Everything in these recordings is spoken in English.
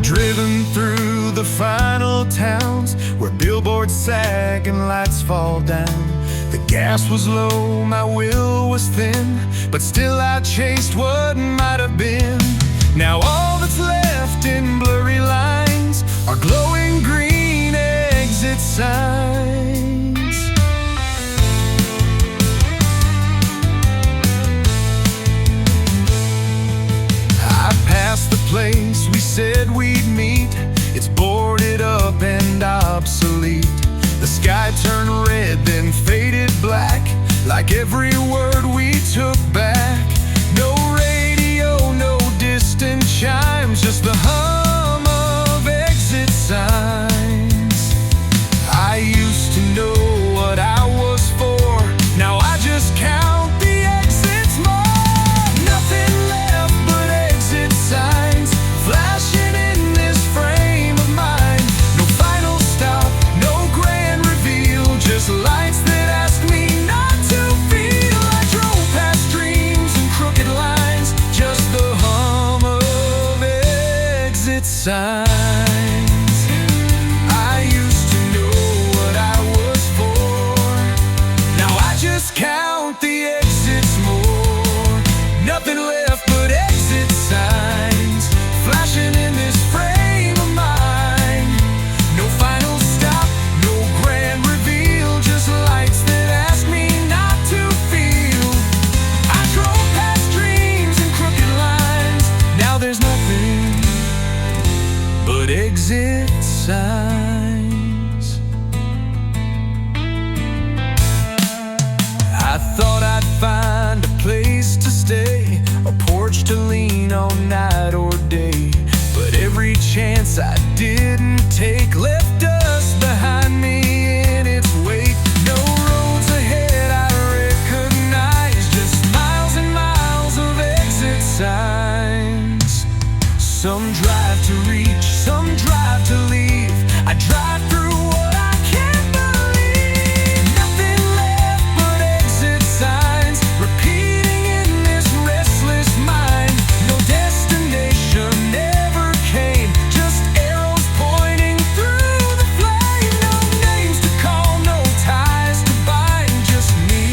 Driven through the final towns where billboards sag and lights fall down. The gas was low, my will was thin, but still I chased what might have been. Now all that's left in blurry lines are glowing green exit signs. I passed the place we said we'd meet. It's boarded up and obsolete. The sky turned red, then faded black, like every word we took back. No radio, no distant chimes, just the hum of exit signs. I used to know what I was for, now I just count the exits more. Nothing left but exit signs, flashing in this frame of mind. No final stop, no grand reveal, just lights that ask me not to feel. I drove past dreams and crooked lines, just the hum of exit signs. I used to know what I was for, now I just count the exits more. Nothing left but exit signs, flashing in this frame of mind. No final stop, no grand reveal, just lights that ask me not to feel. I drove past dreams and crooked lines, now there's nothing but exit signs. I thought I'd find a place to stay, a porch to lean on night or day, but every chance I didn't take left dust behind me in its wake. No roads ahead I recognize, just miles and miles of exit signs. Some drive to reach, some drive to leave. I drive through what I can't believe. Nothing left but exit signs, repeating in this restless mind. No destination ever came, just arrows pointing through the flame. No names to call, no ties to bind, just me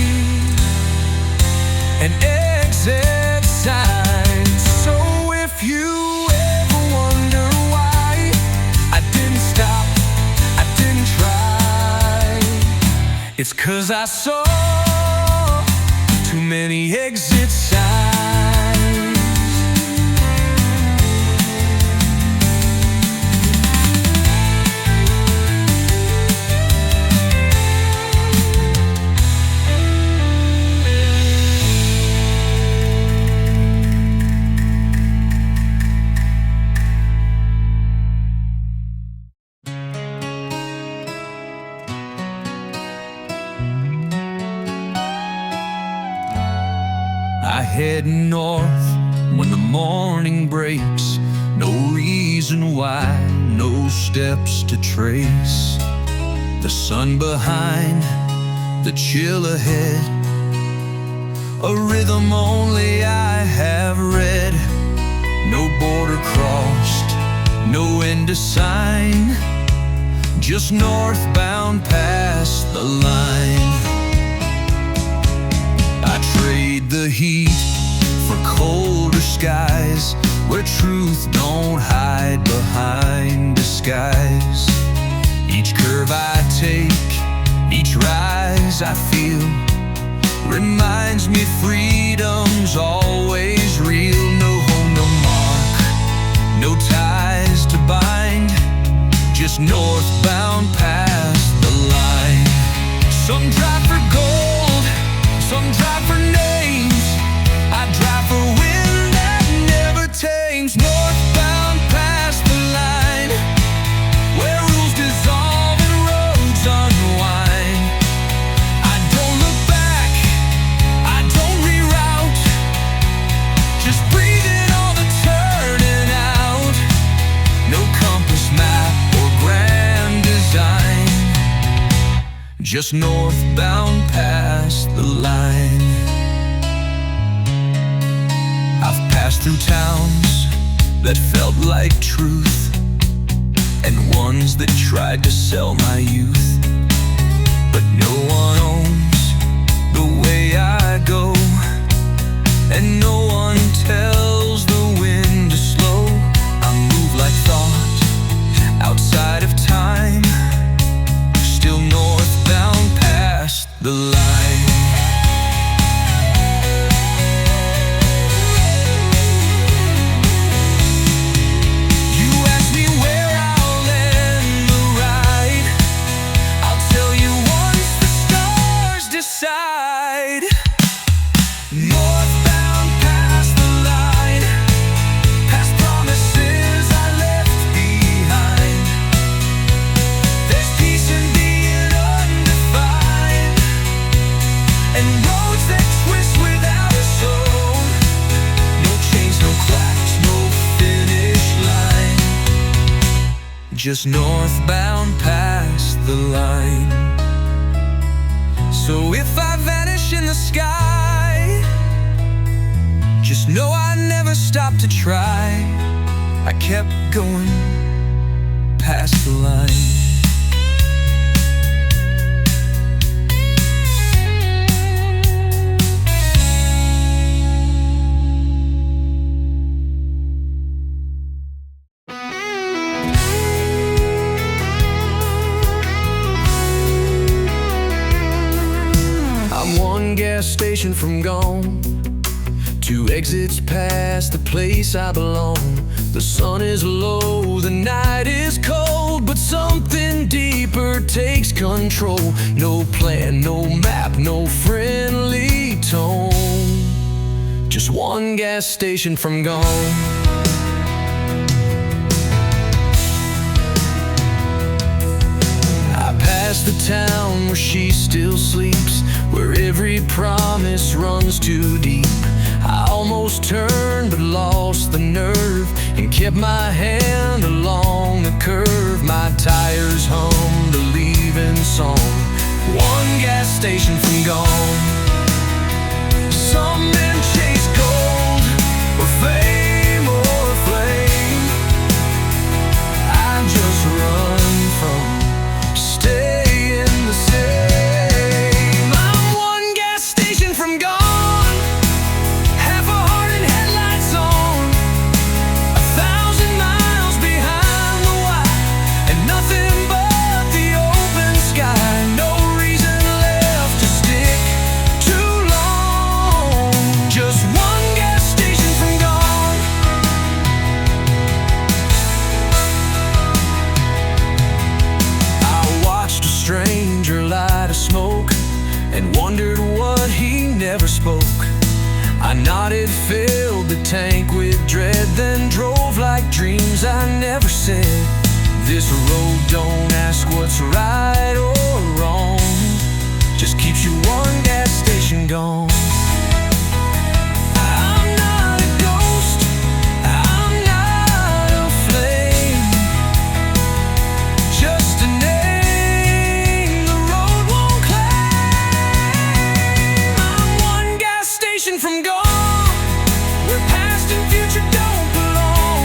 and exit signs. So if you ever wonder why I didn't stop, I didn't try, it's 'cause I saw too many exit signs. I head north when the morning breaks. No reason why, no steps to trace. The sun behind, the chill ahead, a rhythm only I have read. No border crossed, no end to sign, just northbound past the line. I trade the heat for colder skies, where truth don't hide behind disguise. Each curve I take, each rise I feel, reminds me freedom's always real. No home, no mark, no ties to bind, just northbound past the line. Some drive for gold, some drive for names, I drive for wind that never tames. Northbound past the line, where rules dissolve and roads unwind. I don't look back, I don't reroute, just breathing all the turning out. No compass map or grand design, just northbound past the line. I've passed through towns that felt like truth, ones that tried to sell my youth. But no one owns the way I go, and no one tells the wind to slow. I move like thought outside of time, still northbound past the line. You ask me where I'll end the ride, I'll tell you once the stars decide. Northbound past the line, past promises I left behind. There's peace in being undefined, and roads that twist without a soul. No chains, no clocks, no finish line, just northbound past the line. So if I vanish in the sky, just know I never stopped to try. I kept going past the line. I'm one gas station from gone, 2 exits past the place I belong. The sun is low, the night is cold, but something deeper takes control. No plan, no map, no friendly tone, just one gas station from gone. I pass the town where she still sleeps, where every promise runs too deep. I almost turned but lost the nerve, and kept my hand along the curve. My tires hummed a leaving song, one gas station from gone. Some men chase gold, or fame, or flame. I just run from staying the same. I'm one gas station from gone, half a heart and headlights on, 1,000 miles behind the why, and nothing but the open sky. No reason left to stick too long, just one gas station from gone. I watched a stranger light a smoke, and wondered what he never spoke. I nodded, filled the tank with dread, then drove like dreams I never said. This road don't ask what's right or wrong, just keeps you one gas station gone. I'm not a ghost, I'm not a flame, just a name the road won't claim. I'm one gas station from gone, where past and future don't belong.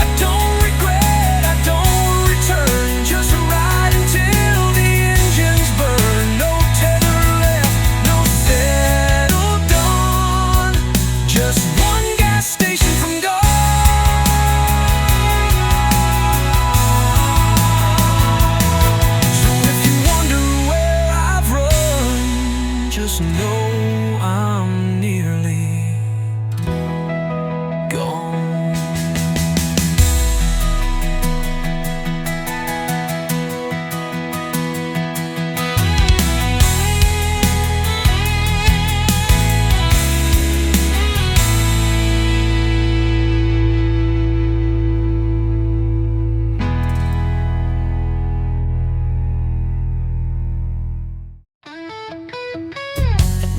I don't regret, I don't return, just ride until the engines burn. No tether left, no settled dawn, just one gas station from gone. So if you wonder where I've run, just know I'm nearly gone.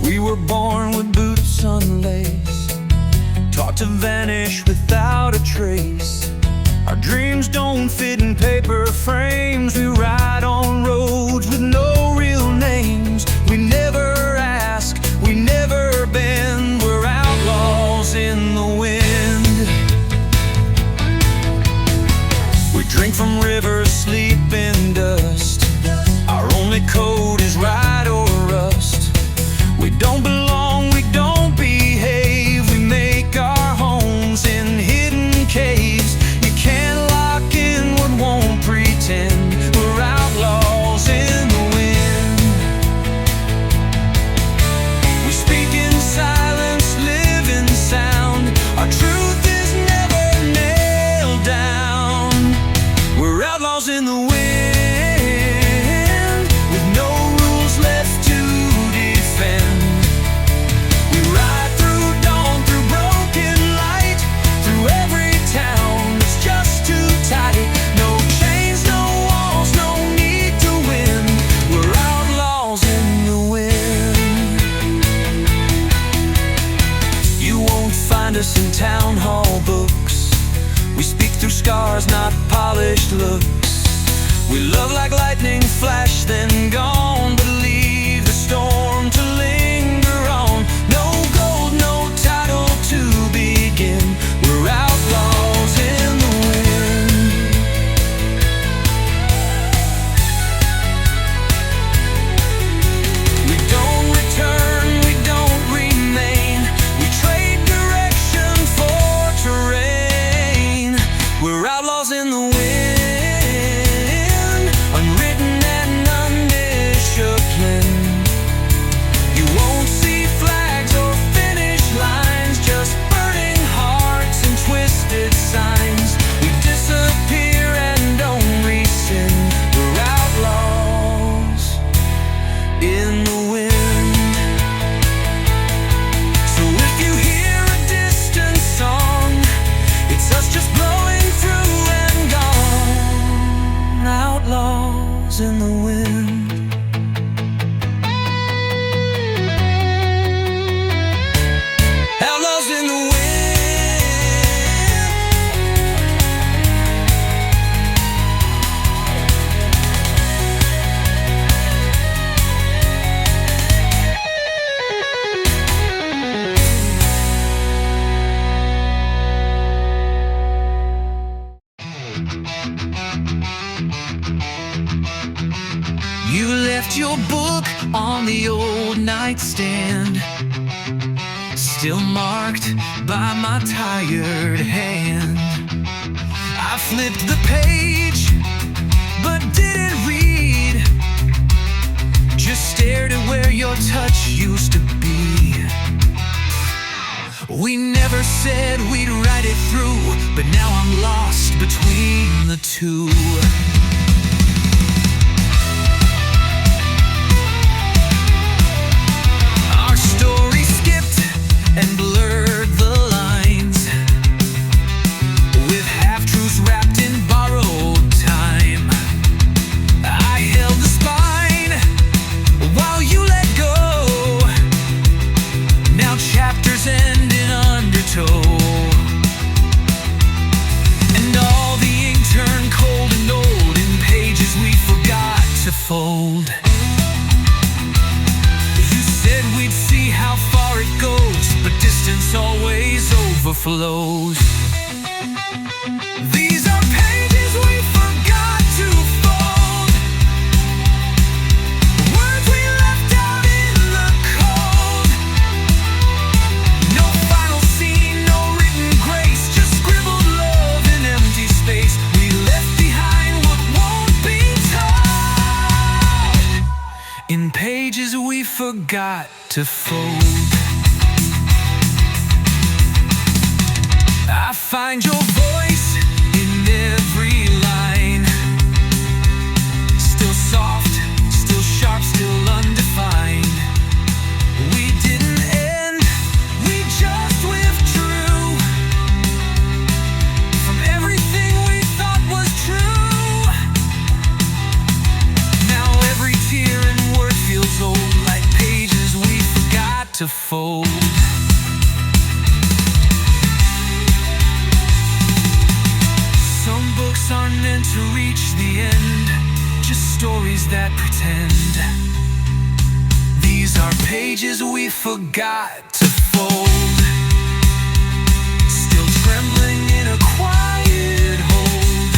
We were born with boots unlaced, taught to vanish without a trace. Our dreams don't fit in paper frames. We ride on roads with no real names. We never ask, we never bend. We're outlaws in the wind. We drink from don't belong, we don't behave. We make our homes in hidden caves. You can't lock in what won't pretend. We're outlaws in the wind. We speak in silence, live in sound. Our truth is never nailed down. We're outlaws in the wind. Us in town hall books. We speak through scars, not polished looks. We love like lightning flash, then gone, but leave the storm to linger on. No gold, no title to begin. We're outlaws in the wind. We don't return, we don't remain. We trade terrain. We're outlaws in the wind, unwritten and undisciplined. You won't see flags or finish lines, just burning hearts and twisted signs. We disappear and don't rescind. We're outlaws in the wind. So if you hear a distant song, it's us just blowing through and gone. Outlaws in the wind. Outlaws in the wind. You left your book on the old nightstand, still marked by my tired hand. I flipped the page, but didn't read. Just stared at where your touch used to be. We never said we'd write it through, but now I'm lost between the two. And blurred the lines with half-truths wrapped in borrowed time. I held the spine while you let go. Now chapters end in undertow, and all the ink turned cold and old in pages we forgot to fold. You said we'd see how far it goes, but distance always overflows. These are pages we forgot to fold, words we left out in the cold. No final scene, no written grace, just scribbled love in empty space. We left behind what won't be told, in pages we forgot to fold. I find your voice in every line, still soft, still sharp, still undefined. We didn't end, we just withdrew from everything we thought was true. Now every tear and word feels old, like pages we forgot to fold. Aren't meant to reach the end, just stories that pretend. These are pages we forgot to fold, still trembling in a quiet hold.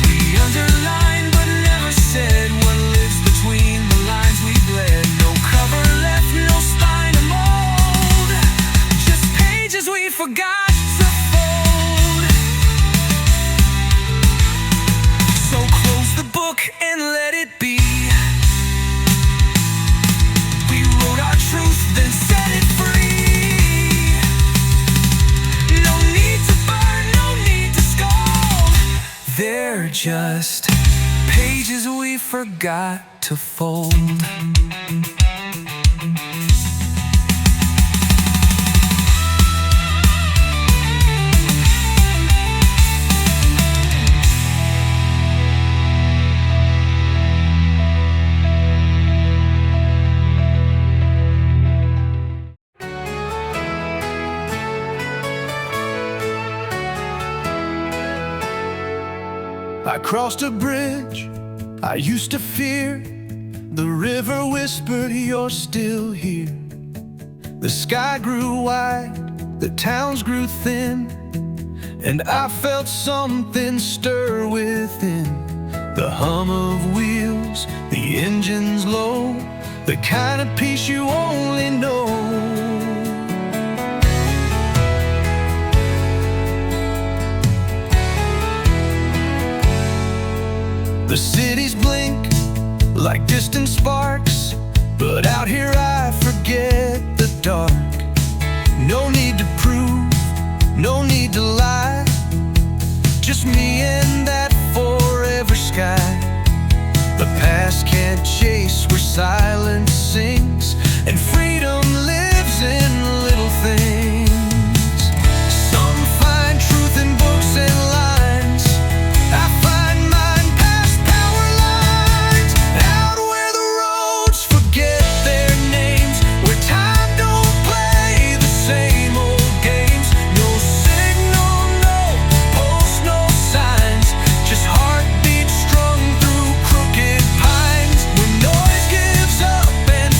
We underlined but never said what lives between the lines we bled. No cover just pages we forgot to fold. I crossed a bridge I used to fear. The river whispered, you're still here. The sky grew wide, the towns grew thin, and I felt something stir within. The hum of wheels, the engines low, the kind of peace you only know. The cities blink like distant sparks, but out here I forget the dark. No need to prove, no need to lie, just me and that forever sky. The past can't chase where silence sings, and freedom lives in little things. Some find truth in books and lines, I find mine past power lines, out where the roads forget their names, where time don't play the same old games. No signal, no post, no signs, just heartbeats strung through crooked pines. When noise gives up and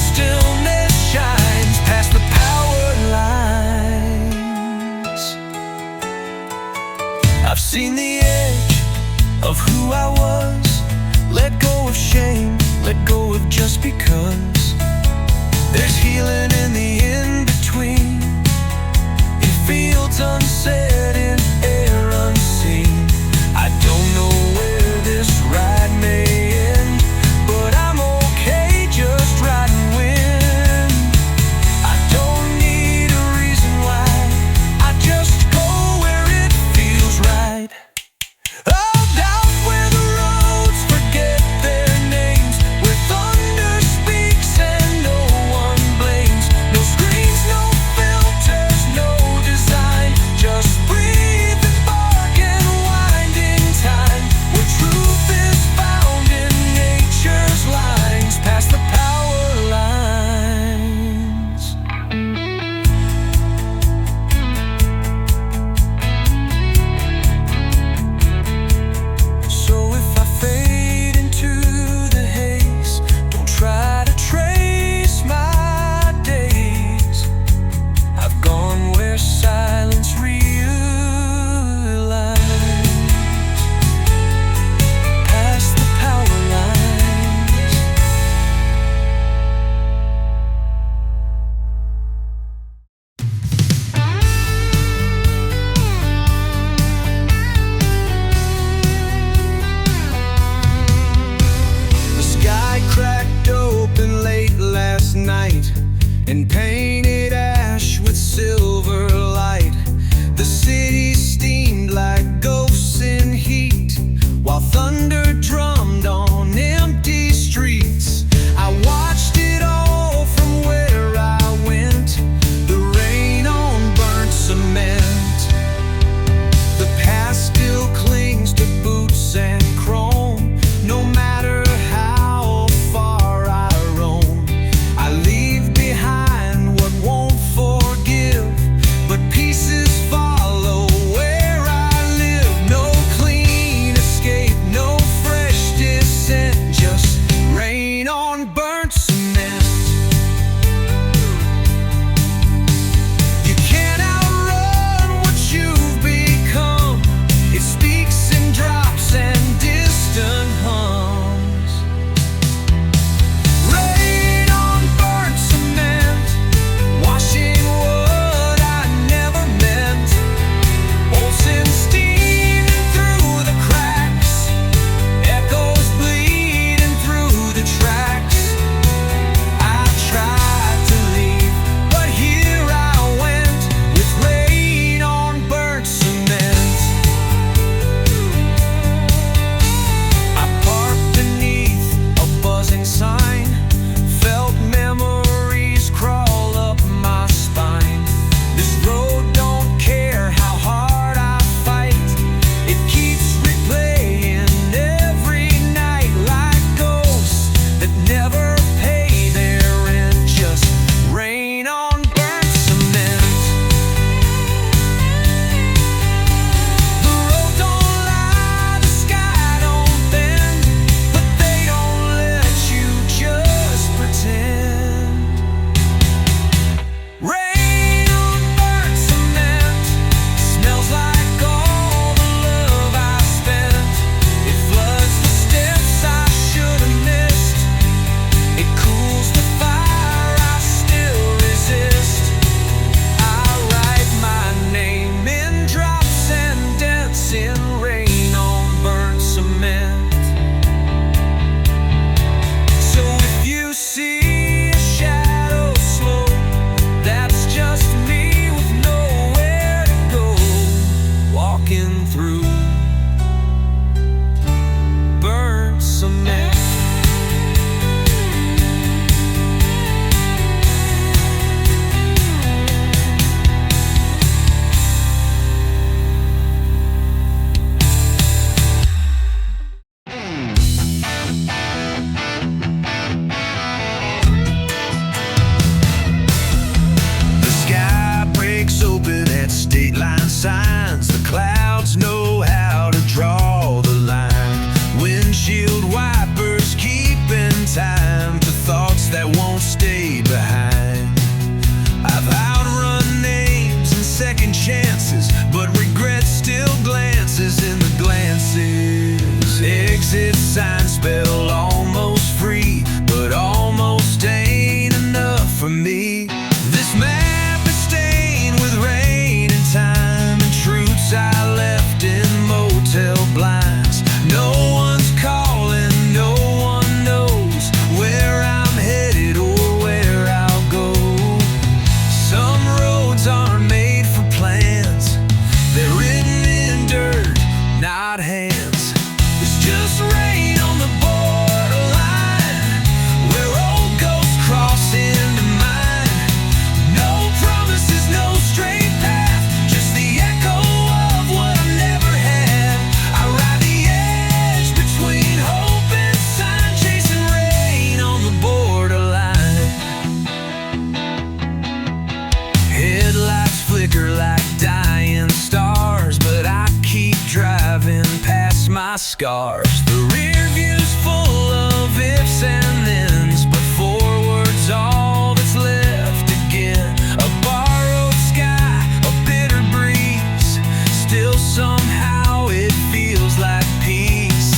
scars. The rear view's full of ifs and thens, but forward's all that's left again. A borrowed sky, a bitter breeze, still somehow it feels like peace.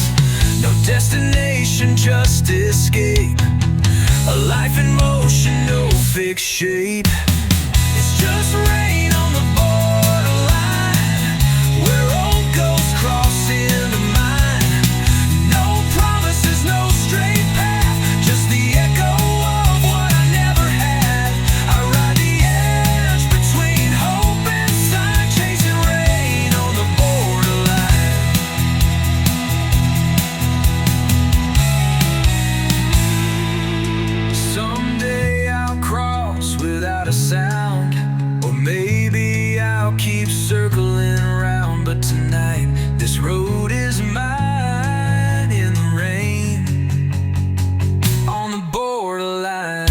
No destination, just escape. A life in motion, no fixed shape. It's just rain on the borderline, where old ghosts cross into mine. No promises, no straight path, just the echo of what I never had. I ride the edge between hope and sign, chasing rain on the borderline. Someday I'll cross without a sound, or maybe I'll keep circling around. But tonight, this road is mine in the rain, on the borderline.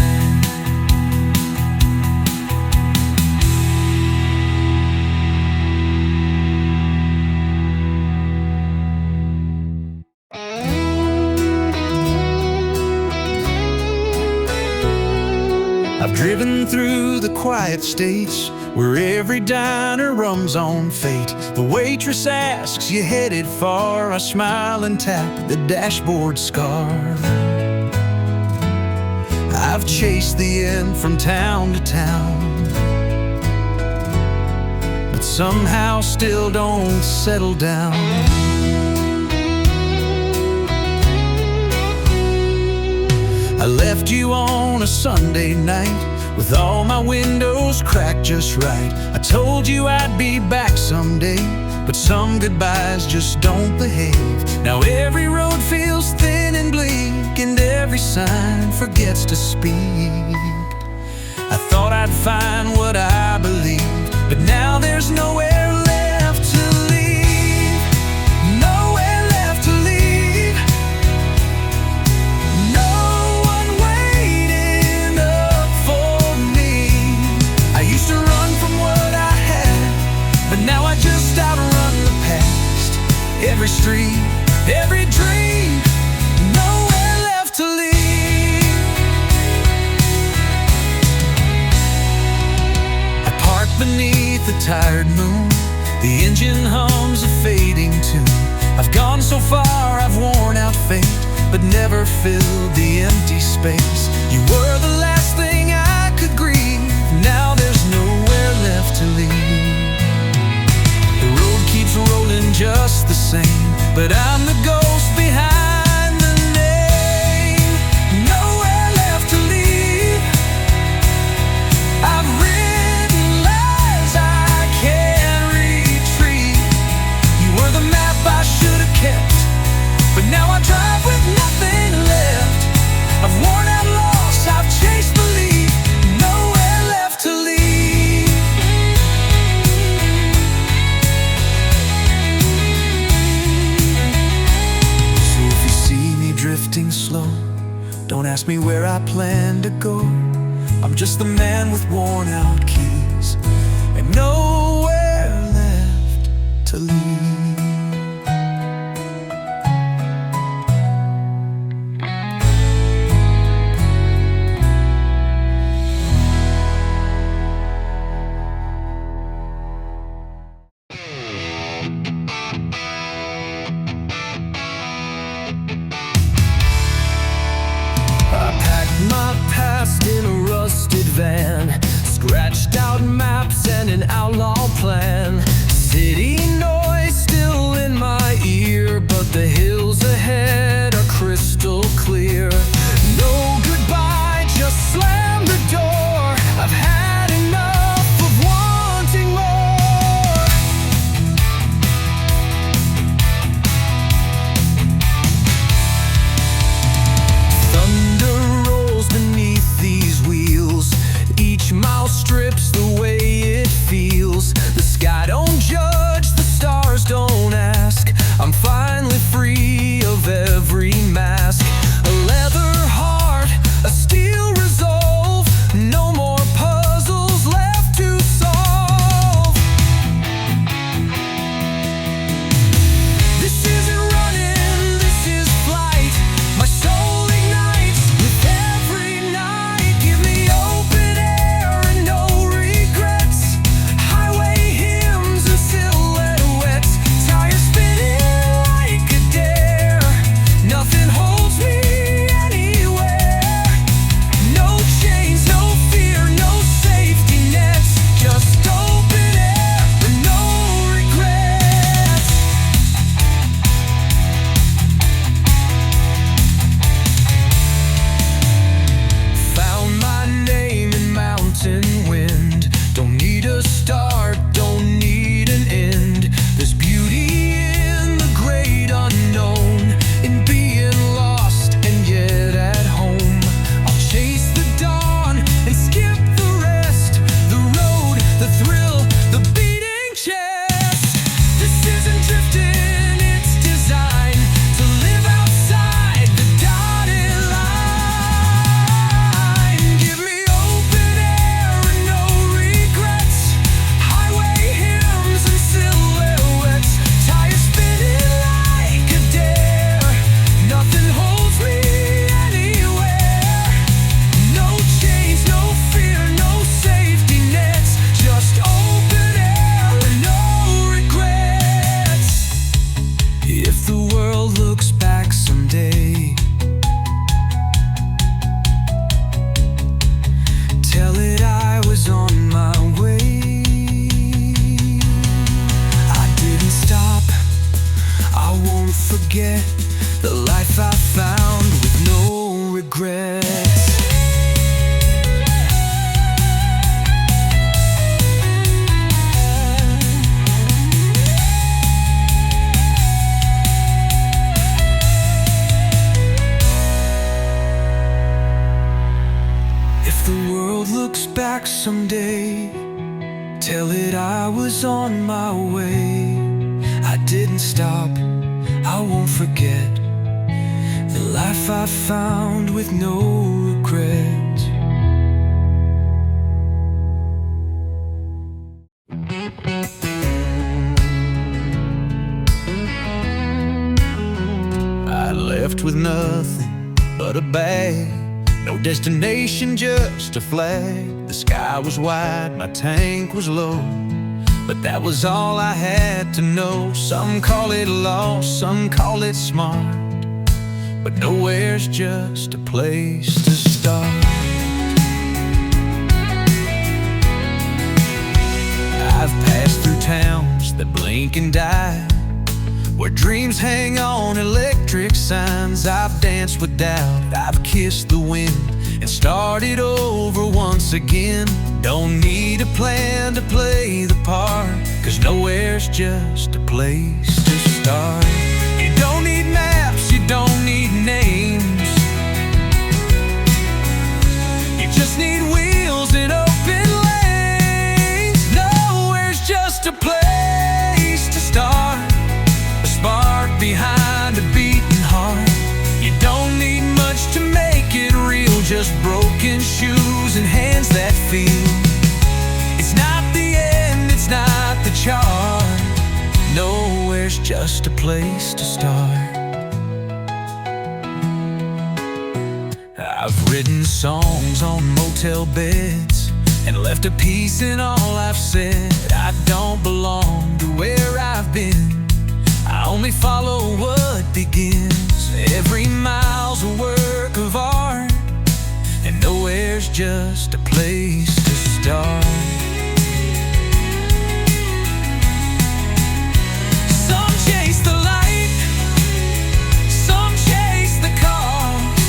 I've driven through the quiet states where every diner rums on fate. The waitress asks, you headed far? I smile and tap the dashboard scar. I've chased the end from town to town, but somehow still don't settle down. I left you on a Sunday night with all my windows cracked just right. I told you I'd be back someday, but some goodbyes just don't behave. Now every road feels thin and bleak, and every sign forgets to speak. I thought I'd find what I believed, but now there's nowhere left to leave. Nowhere left to leave. No one waiting up for me. I used to run from what I had, but now I just outrun the past. Every street, every dream, nowhere left to leave. I park beneath the tired moon, the engine hums a fading tune. I've gone so far, I've worn out fate, but never filled the empty space. You were the last thing I could grieve. Now there's nowhere left to leave. The road keeps rolling just the same, but I'm the ghost behind the name. Nowhere left to leave. I've written lies I can't retrieve. You were the map I should have kept, but now I drive with nothing left. I've worn out loss, I've chased belief. Nowhere left to leave. So if you see me drifting slow, don't ask me where I plan to go. I'm just the man with worn out keys and nowhere left to leave. My past in a rusted van, scratched out maps and an outlaw plan. City noise still forget the life I found with no regrets. If the world looks back someday, tell it I was on my way. I didn't stop, I won't forget the life I found with no regrets. I left with nothing but a bag, no destination, just a flag. The sky was wide, my tank was low, but that was all I had to know. Some call it lost, some call it smart, but nowhere's just a place to start. I've passed through towns that blink and die, where dreams hang on electric signs. I've danced with doubt, I've kissed the wind and started over once again. Don't need a plan to play the part, 'cause nowhere's just a place to start. You don't need maps, you don't need names, you just need wheels and open lanes. Nowhere's just a place to start, a spark behind a beating heart. You don't need much to make it real, just broken shoes and hands that feel. It's not the end, it's not the chart, nowhere's just a place to start. I've written songs on motel beds and left a piece in all I've said. I don't belong to where I've been, I only follow what begins. Every mile's a work of art, and nowhere's just a place to start. Some chase the light, some chase the cause,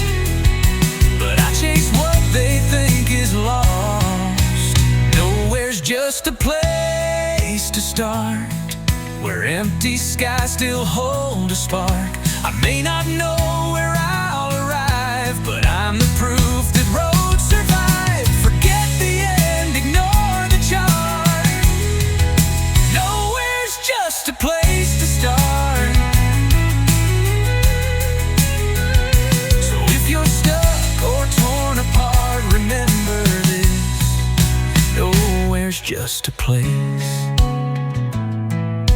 but I chase what they think is lost. Nowhere's just a place to start, where empty skies still hold a spark. I may not know where I'll arrive, but I'm the proof that roads survive. Forget the end, ignore the chart, nowhere's just a place to start. So if you're stuck or torn apart, remember this, nowhere's just a place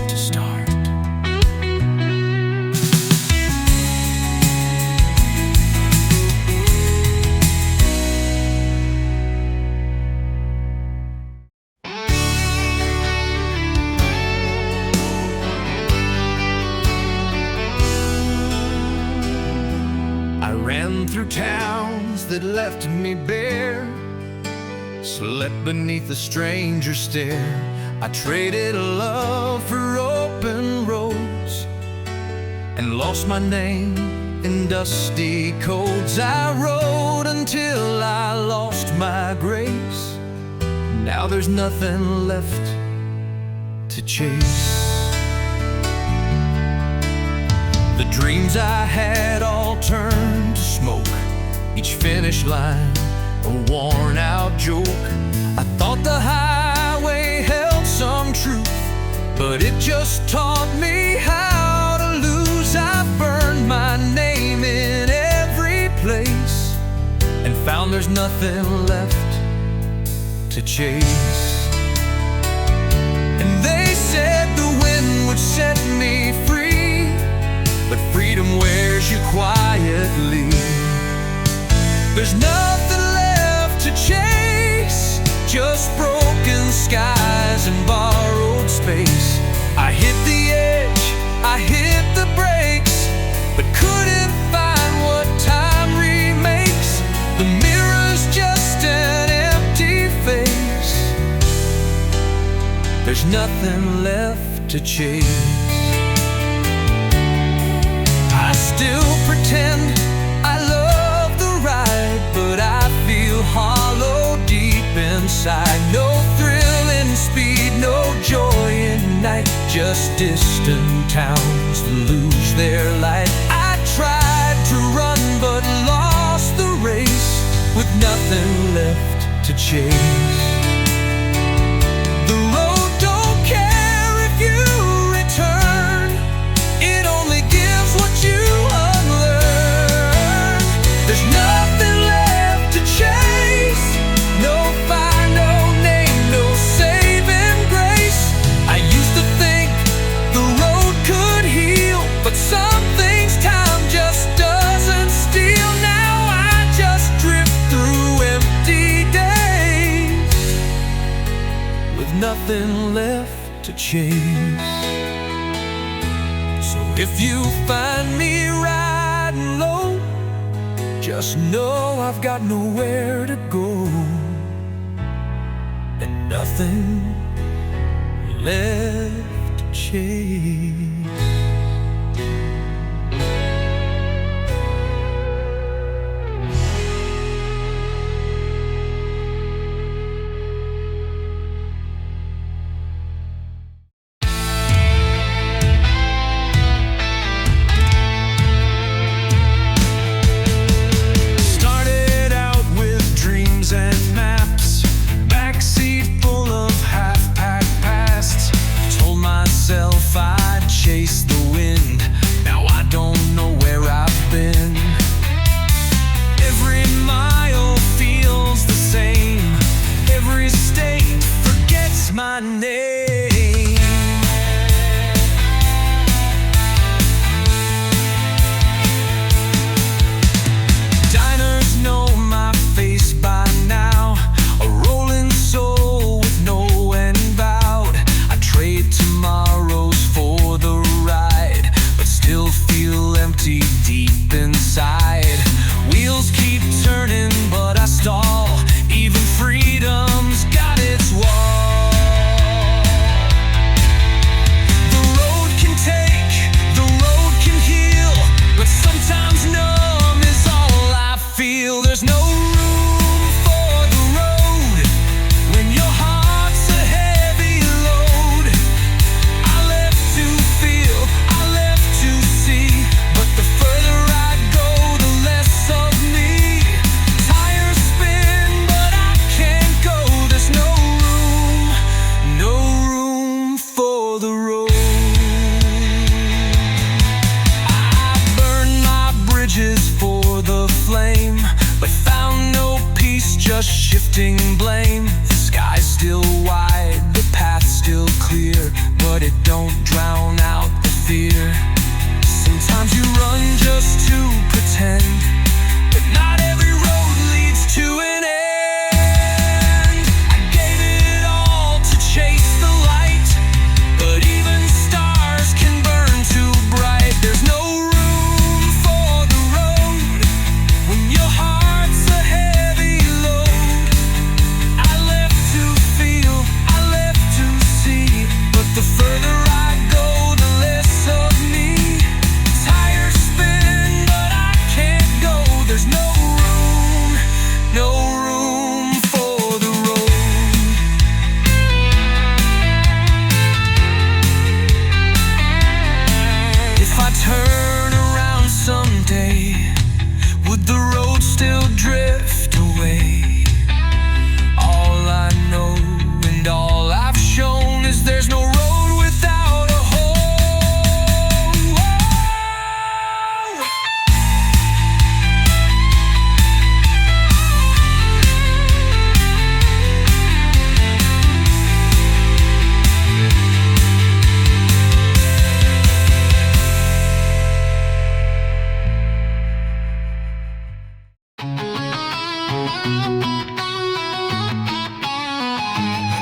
to start. Through towns that left me bare, slept beneath a stranger's stare. I traded love for open roads and lost my name in dusty codes. I rode until I lost my grace. Now there's nothing left to chase. The dreams I had all turned to smoke, each finish line a worn out joke. I thought the highway held some truth, but it just taught me how to lose. I burned my name in every place and found there's nothing left to chase. And they said the wind would set me free, but freedom wears you quietly. There's nothing left to chase, just broken skies and borrowed space. I hit the edge, I hit the brakes, but couldn't find what time remakes. The mirror's just an empty face, there's nothing left to chase. inside. No thrill in speed, no joy in night, just distant towns lose their light. I tried to run but lost the race, with nothing left to chase. The road don't care if you return, it only gives what you unlearn. There's nothing left to chase, no fire, no name, no saving grace. I used to think the road could heal, but some things time just doesn't steal. Now I just drift through empty days, with nothing left to chase. So if you find me riding low, just know I've got nowhere to go, and nothing left to chase. I'd chase the wind, now I don't know where I've been. Every mile feels the same, every state forgets my name. Diners know my face by now, a rolling soul with no end vowed. I trade tomorrow's for the ride, but still feel empty deep inside. Wheels keep turning, but I stall. Even freedom's got its wall. The road can take, the road can heal, but sometimes numb is all I feel. There's no room for the road when your heart's a heavy load. I left to feel, I left to see, but the further I go, the less of me. Tires spin, but I can't go. There's no room for the road. I burned my bridges for the flame, but found no peace, just shifting blame. The sky's still wide, the path's still clear, but it don't drown out the fear. Sometimes you run just to pretend, but not every road leads to an end. I gave it all to chase the light, but even stars can burn too bright. There's no room for the road when your heart's a heavy load. I left to feel, I left to see, but the further I go, the less of me. Tires spin, but I can't go. There's no room for the road. If I turn around someday, would the road still drift away? All I know and all I've shown is there's no road without a home. Whoa!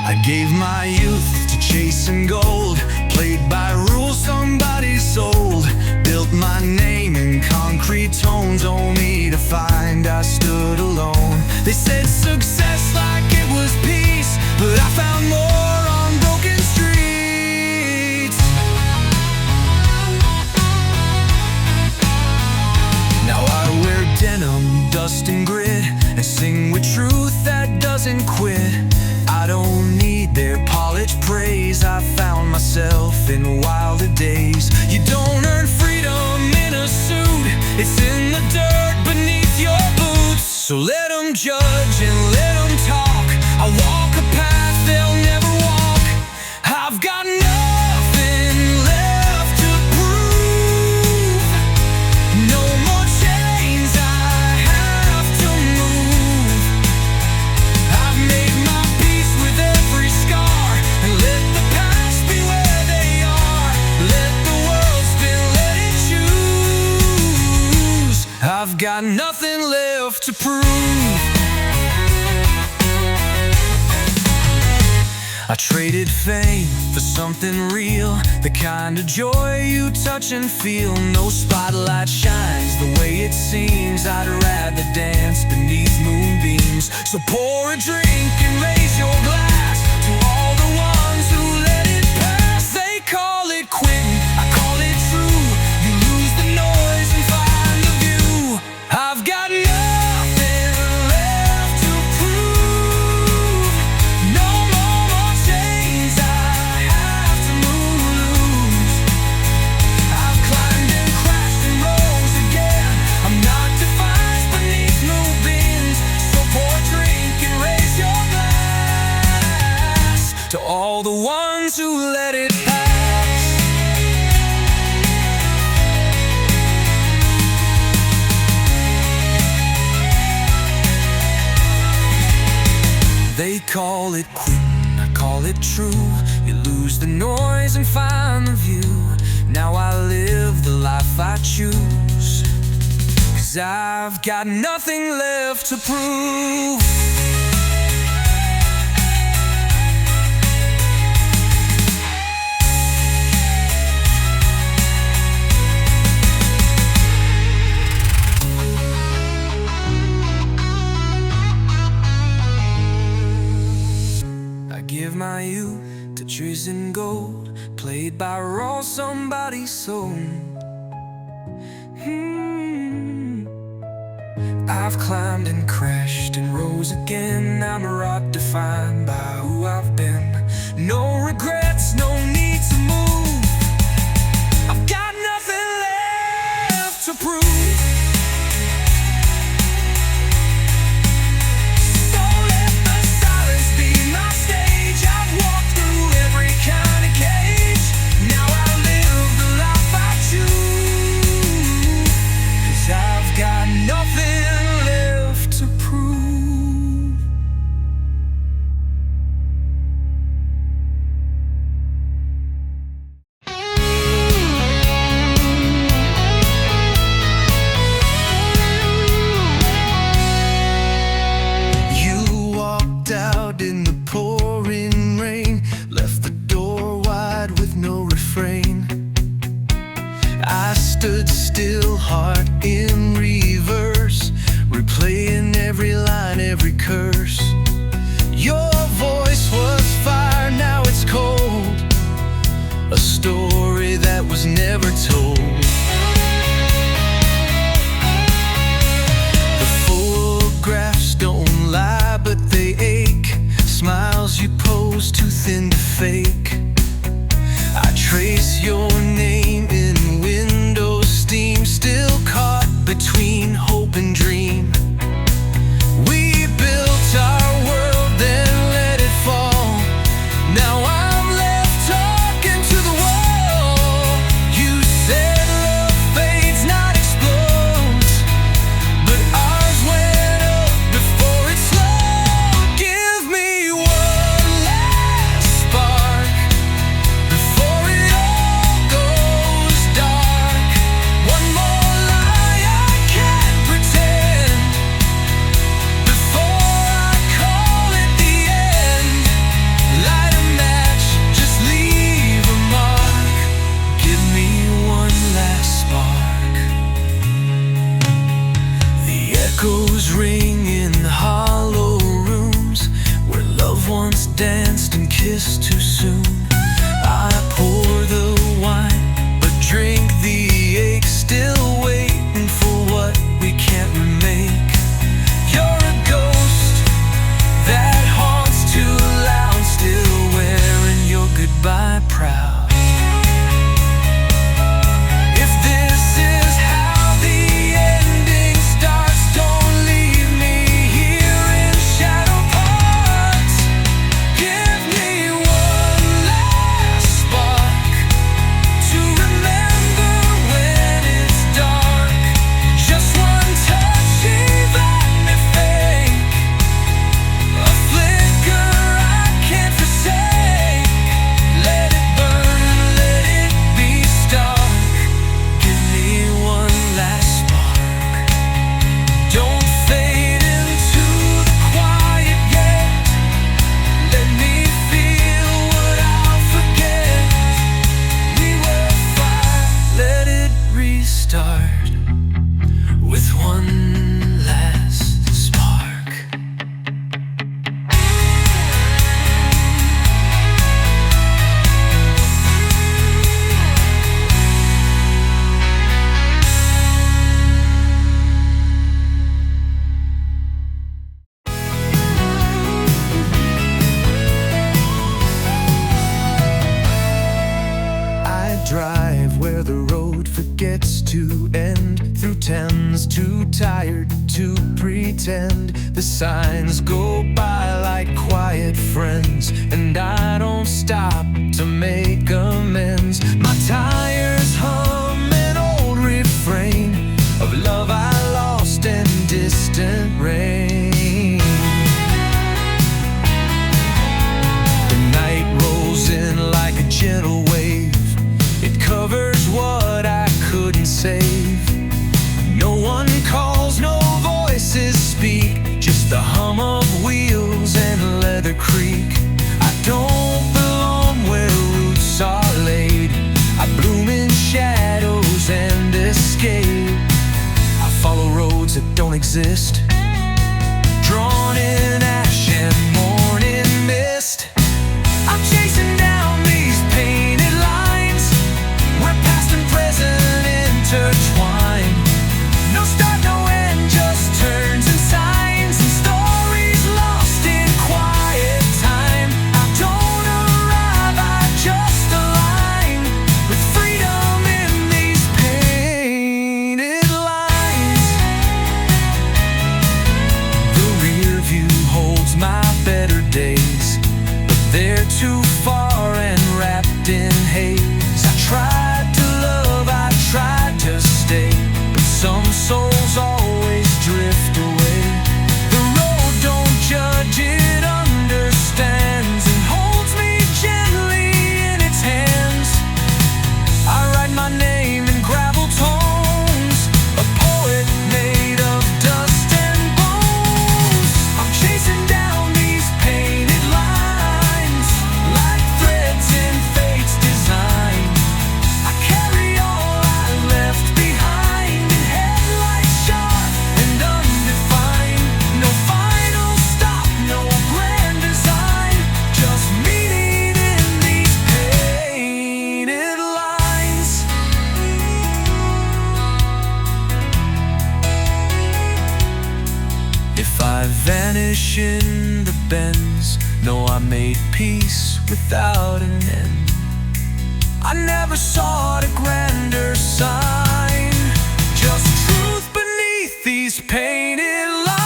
I gave my youth to chasing gold, played by rules somebody sold, built my name in concrete tones, only to find I stood alone. They said success like it was peace, but I found more on broken streets. Now I wear denim, dust and grit, and sing with truth that doesn't quit. their polished praise, I found myself in wilder days. You don't earn freedom in a suit, it's in the dirt beneath your boots. So let them judge and let them talk, I'll walk a path they'll never walk. I've got nothing left to prove, no more chains I have to move. I've made my peace with every scar, and let the past be where they are. Let the world spin, let it choose. I've got nothing left to prove. I traded fame for something real, the kind of joy you touch and feel. No spotlight shines the way it seems, I'd rather dance beneath moonbeams. So pour a drink and raise your glass to all the ones who let it pass. They call it quitting, I call it true. You lose the noise and find the view. I've got nothing left to prove, no more chains I have to lose. I've climbed and crashed and rose again, I'm not defined beneath moonbeams. So pour a drink and raise your glass to all the ones who let it pass. They call it quitting, I call it true. You lose the noise and find the view. Now I live the life I choose, 'cause I've got nothing left to prove. Give my youth to trees and gold, played by raw somebody's soul. I've climbed and crashed and rose again. I'm a rock defined by who I've been. No regrets, no need to move. I've got nothing left to prove. Stood still, heart in reverse, replaying every line, every curse. Your voice was fire, now it's cold, a story that was never told. The photographs don't lie, but they ache. Smiles you pose too thin to fake. I trace your name in window steam, still caught between hope and dream. We built our world, then let it fall. Now I'm left talking to the wall. You said love fades, not explodes, but ours went up before it slowed. Give me one last spark before it all goes dark. One more lie I can't pretend before I call it the end. Light a match, just leave a mark. Give me one last spark. The echoes ring in hollow rooms where loved ones danced and kissed too soon. I pour the wine, but drink the ache, still waiting for what we can't remake. You're a ghost that haunts too loud, still pretend. The signs go by like quiet friends, and I don't stop to make amends. My tires hum an old refrain of love I lost and distant rain. The night rolls in like a gentle wave. It covers what I couldn't save. No one calls, no voices speak, just the hum of wheels and Leather Creek. I don't belong where roots are laid. I bloom in shadows and escape. I follow roads that don't exist, drawn in ash and morning mist. I'm chasing down these painted lines where past and present intertwine. No start, no end, just turns and signs and stories lost in quiet time. I don't arrive, I just align with freedom in these painted lines. The rear view holds my better days, but they're too far and wrapped in haze. I tried to love, I tried to stay, but some souls always drift away. The road don't judge, it understands and holds me gently in its hands. I write my name in gravel tones, a poet made of dust and bones. I'm chasing down these painted lines like threads in fate's design. I carry all I left behind in headlights sharp and undefined. No final stop, no grand design, just meaning in these painted lines. If I vanish in the bends, know I made peace without an end. I never sought a grander sign, just truth beneath these painted lines.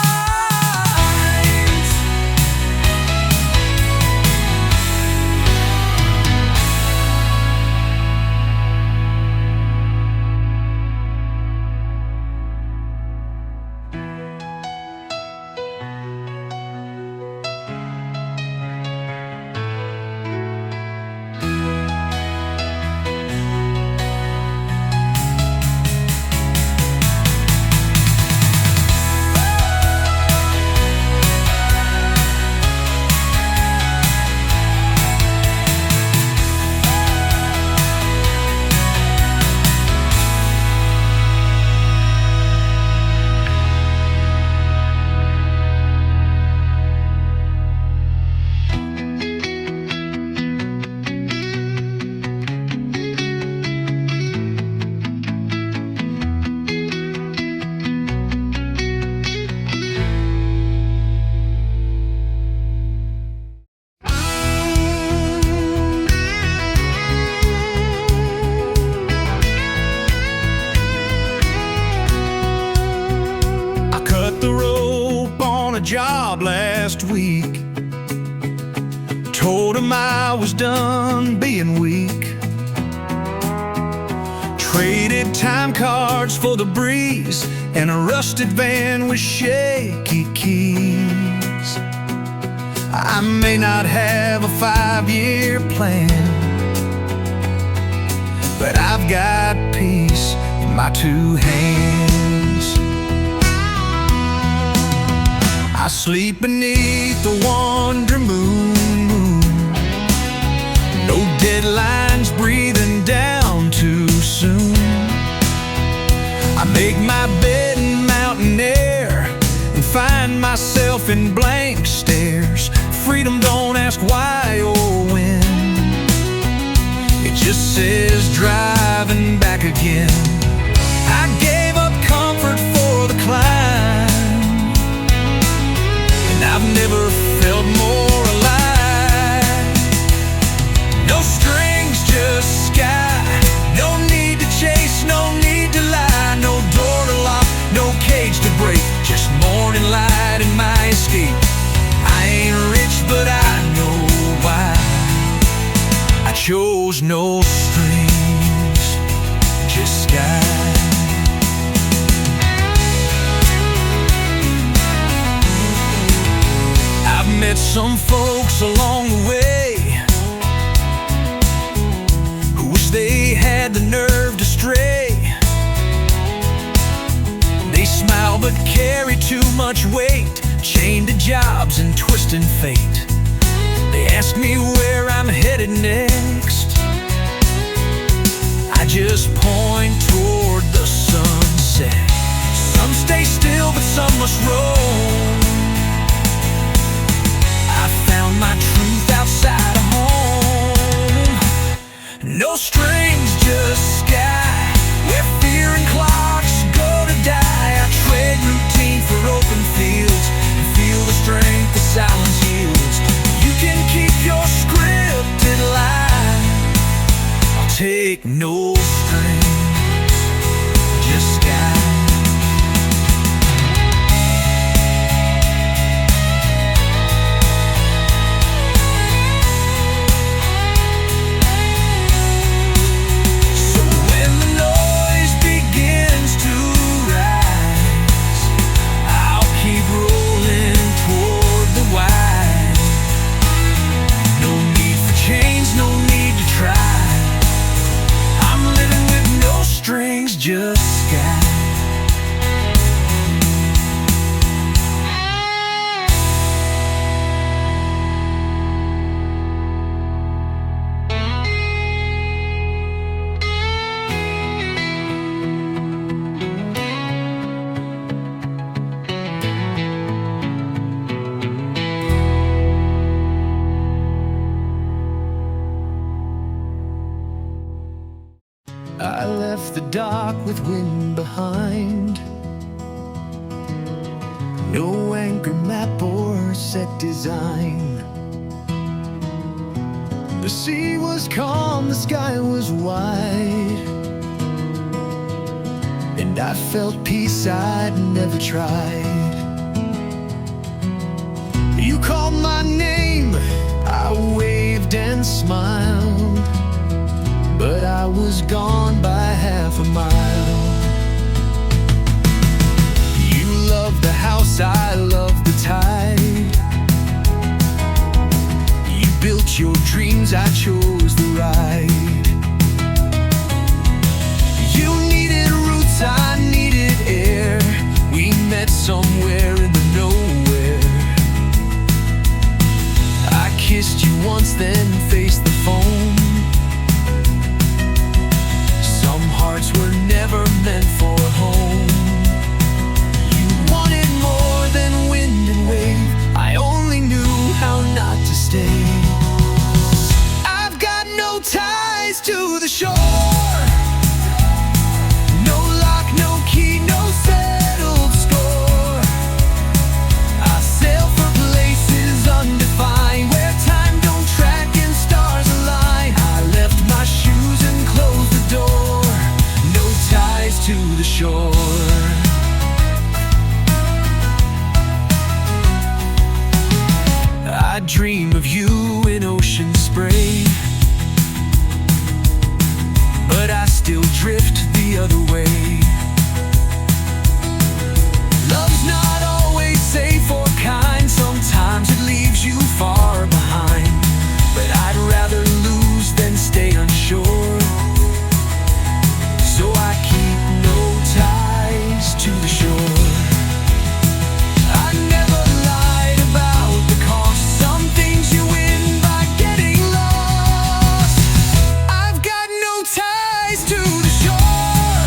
Job last week, told him I was done being weak. Traded time cards for the breeze and a rusted van with shaky keys. I may not have a 5-year plan, but I've got peace in my 2 hands. I sleep beneath the wandering moon. No deadlines breathing down too soon. I make my bed in mountain air and find myself in blank stares. Freedom don't ask why or when, it just says driving back again. I gave up comfort for the climb, and I've never felt more alive. No strings, just sky. No need to chase, no need to lie. No door to lock, no cage to break, just morning light. no strings, just sky. I've met some folks along the way who wish they had the nerve to stray. They smile but carry too much weight, chained to jobs and twisting fate. They ask me where I'm headed next. I just point toward the sunset. Some stay still but some must roam. I found my truth outside of home. No strings, just sky, where fear and clocks go to die. I trade routine for open fields and feel the strength the silence yields. You can keep your scripted line. I'll take no strings, just sky. Just sky. I left the dock with wind behind. No anchor map or set design. The sea was calm, the sky was wide, and I felt peace I'd never tried. You called my name, I waved and smiled, but I was gone by half a mile. You loved the house, I loved the tide. You built your dreams, I chose the ride. You needed roots, I needed air. We met somewhere in the nowhere. I kissed you once, then faced the foam. Hearts were never meant for home. You wanted more than wind and wave. I only knew how not to stay. I've got no ties to the shore. No lock, no key, no settled score. I sail for places undefined, where time don't track and stars align. I left my shoes and closed the door. To the shore. I dream of you in ocean spray, but I still drift the other way. Love's not always safe or kind. Sometimes it leaves you far behind, but I'd rather lose than stay unsure. So I keep no ties to the shore. I never lied about the cost. Some things you win by getting lost. I've got no ties to the shore.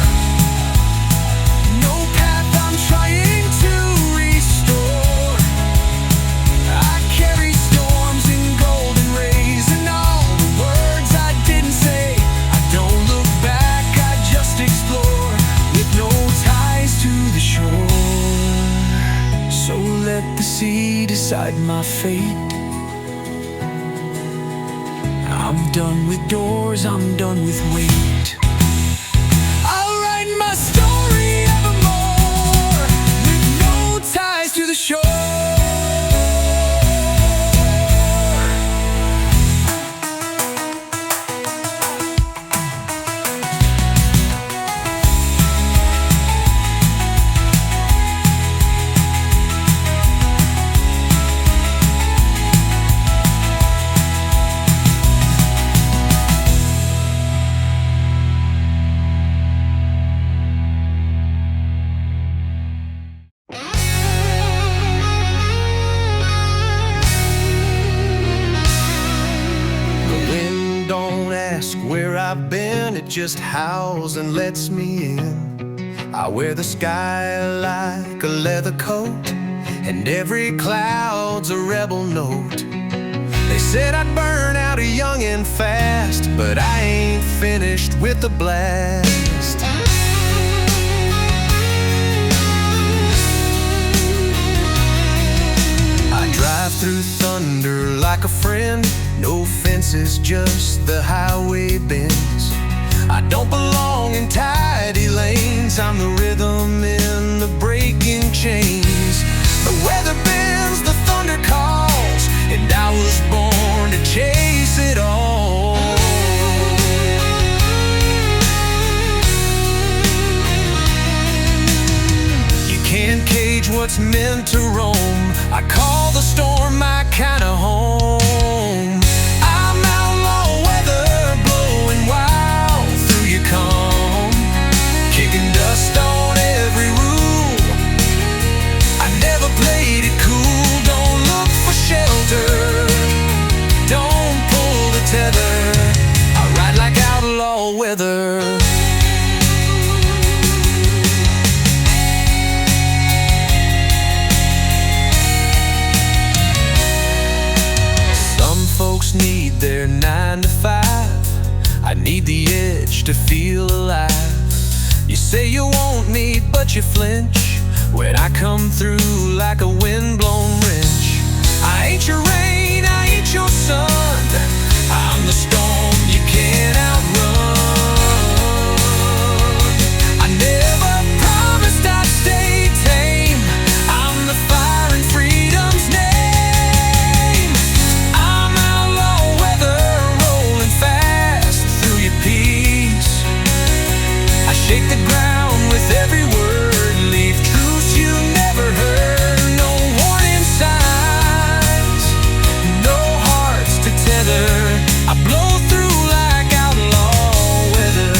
No path I'm trying to restore. I carry storms in golden rays, and all the words I didn't say. I don't look back, I just explore, with no ties to the shore. So let the sea decide my fate. I'm done with doors, I'm done with wait. I'll write my story evermore, with no ties to the shore. I've been, it just howls and lets me in. I wear the sky like a leather coat, and every cloud's a rebel note. They said I'd burn out young and fast, but I ain't finished with the blast. I drive through thunder like a friend, no fences, just the highway bends. I don't belong in tidy lanes, I'm the rhythm in the breaking chains. The weather bends, the thunder calls, and I was born to chase it all. You can't cage what's meant to roam. I call the storm my kind of home. I'm outlaw weather, blowing wild through your calm, kicking dust on every rule. I never played it cool, don't look for shelter, don't pull the tether. I ride like outlaw weather. Some folks need their 9 to 5, I need the edge to feel alive. You say you want me, but you flinch when I come through like a windblown wrench. I ain't your rain, I ain't your sun, I'm the storm you can't outrun. I never promised I'd stay tame, I'm the fire in freedom's name. I'm outlaw weather, rolling fast through your peace. I shake the ground with every word, leave truths you never heard. No warning signs, no hearts to tether. I blow through like outlaw weather.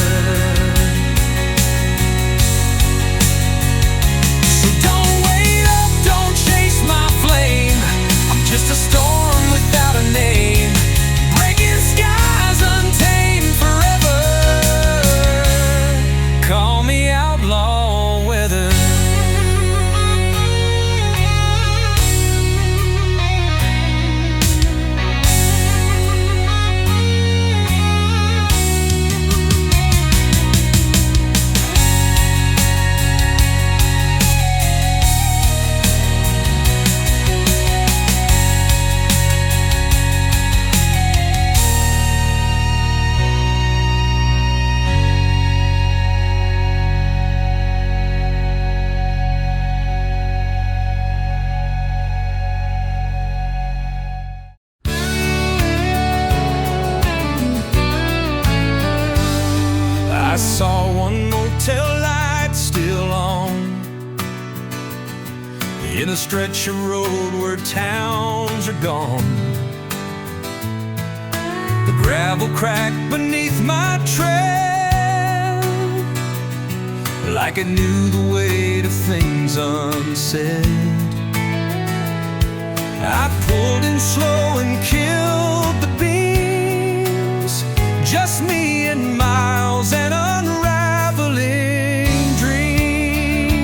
So don't wait up, don't chase my flame, I'm just a storm without a name, breaking skies untamed forever. Call me outlaw weather. I saw one Motel Light still on, in a stretch of road where towns are gone. The gravel cracked beneath my tread, like it knew the weight of things unsaid. I pulled in slow and killed the beams, just me and miles and unraveling dreams.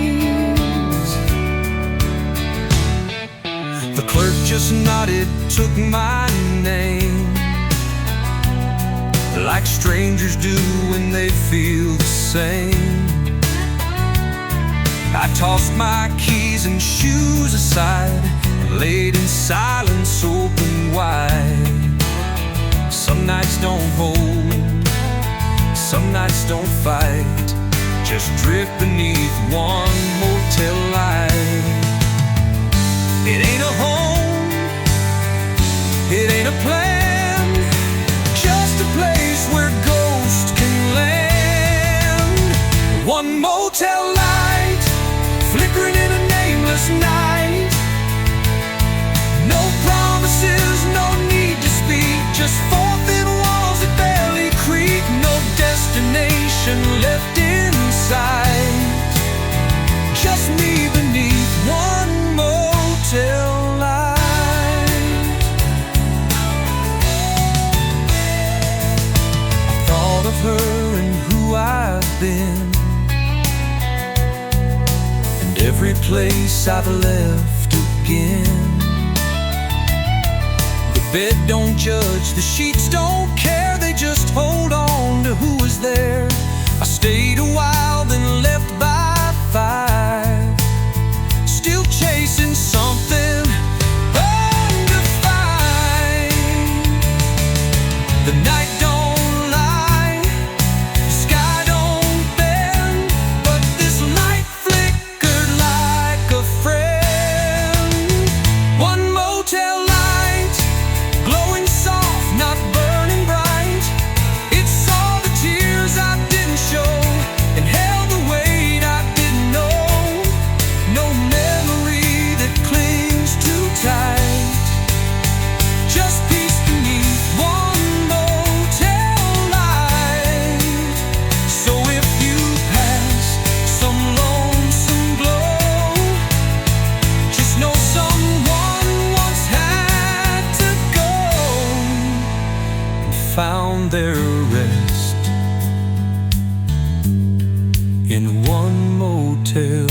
The clerk just nodded, took my name, like strangers do when they feel the same. I tossed my keys and shoes aside and laid in silence open wide. Some nights don't hold, some nights don't fight, just drift beneath one motel light. It ain't a home, it ain't a plan, just a place where ghosts can land. One motel light, flickering in a nameless night. No promises, no need to speak, just four thin walls that barely creak. No destination left in sight, just me beneath one motel light. been, and every place I've left again. The bed don't judge, the sheets don't care, they just hold on to who was there. I stayed a while, then left by 5, still chasing something undefined. The night don't lie, the sky don't bend, but this light flickered like a friend. One motel light, glowing soft, not burning bright. It saw the tears I didn't show and held the weight I didn't know. No memory that clings too tight, just peace beneath one motel light. So if you pass some lonesome glow, just know someone once had to go and found their rest in one motel